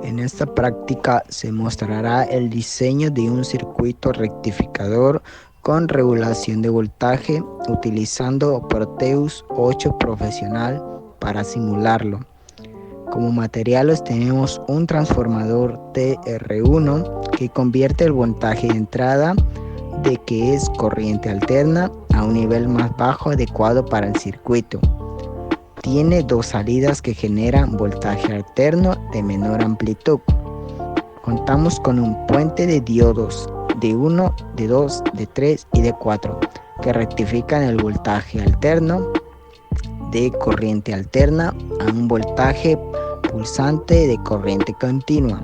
En esta práctica se mostrará el diseño de un circuito rectificador con regulación de voltaje utilizando Proteus 8 Profesional para simularlo. Como materiales tenemos un transformador TR1 que convierte el voltaje de entrada de que es corriente alterna a un nivel más bajo adecuado para el circuito. Tiene dos salidas que generan voltaje alterno de menor amplitud. Contamos con un puente de diodos de 1, de 2, de 3 y de 4 que rectifican el voltaje alterno de corriente alterna a un voltaje pulsante de corriente continua,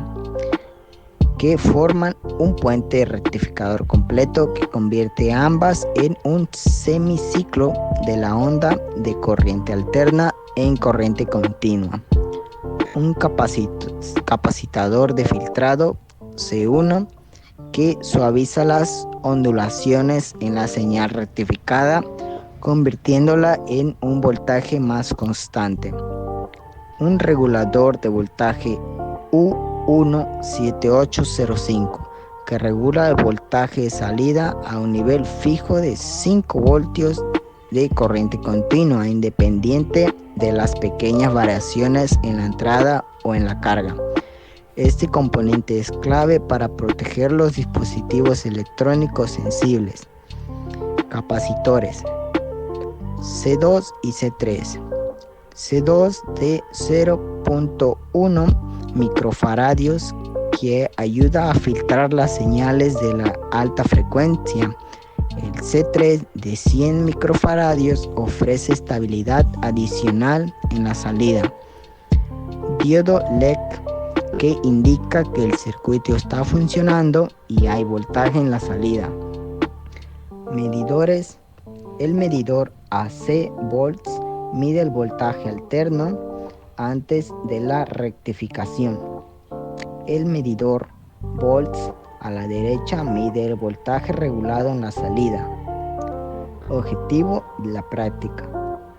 que forman un puente rectificador completo que convierte ambas en un semiciclo de la onda de corriente alterna en corriente continua. Un capacitador de filtrado C1 que suaviza las ondulaciones en la señal rectificada, convirtiéndola en un voltaje más constante. Un regulador de voltaje U17805 que regula el voltaje de salida a un nivel fijo de 5 voltios de corriente continua, independiente de las pequeñas variaciones en la entrada o en la carga. Este componente es clave para proteger los dispositivos electrónicos sensibles. Capacitores C2 y C3. C2 de 0.1 microfaradios que ayuda a filtrar las señales de la alta frecuencia. El C3 de 100 microfaradios ofrece estabilidad adicional en la salida. Diodo LED que indica que el circuito está funcionando y hay voltaje en la salida. Medidores. El medidor AC volts mide el voltaje alterno antes de la rectificación. El medidor volts a la derecha mide el voltaje regulado en la salida. Objetivo de la práctica.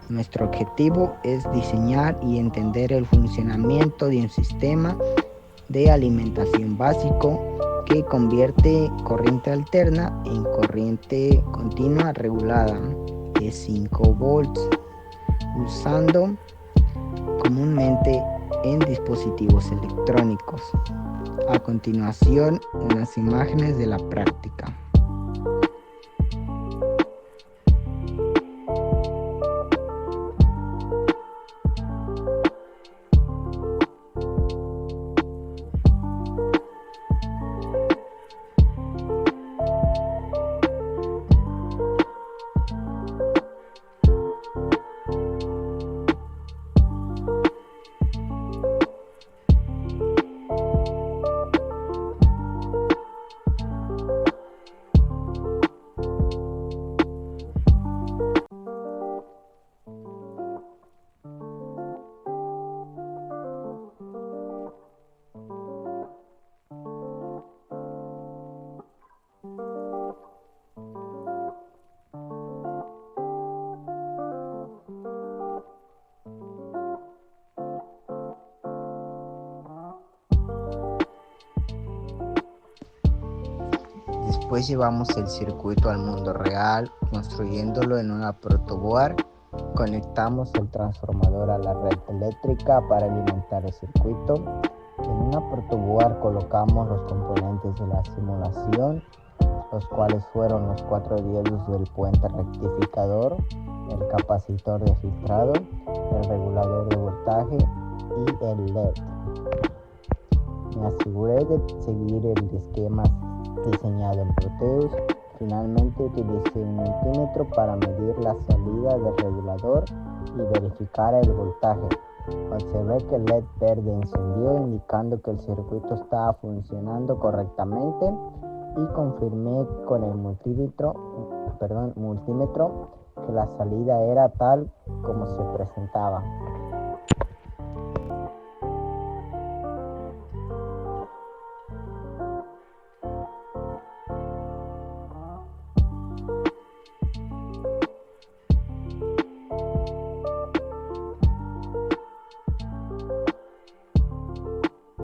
Nuestro objetivo es diseñar y entender el funcionamiento de un sistema de alimentación básico que convierte corriente alterna en corriente continua regulada de 5 volts, usando comúnmente en dispositivos electrónicos. A continuación, las imágenes de la práctica. Después llevamos el circuito al mundo real, construyéndolo en una protoboard. Conectamos el transformador a la red eléctrica para alimentar el circuito. En una protoboard colocamos los componentes de la simulación, los cuales fueron los 4 diodos del puente rectificador, el capacitor de filtrado, el regulador de voltaje y el LED. Me aseguré de seguir el esquema diseñado en Proteus. Finalmente utilicé un multímetro para medir la salida del regulador y verificar el voltaje. Observé que el LED verde encendió, indicando que el circuito estaba funcionando correctamente, y confirmé con el multímetro que la salida era tal como se presentaba.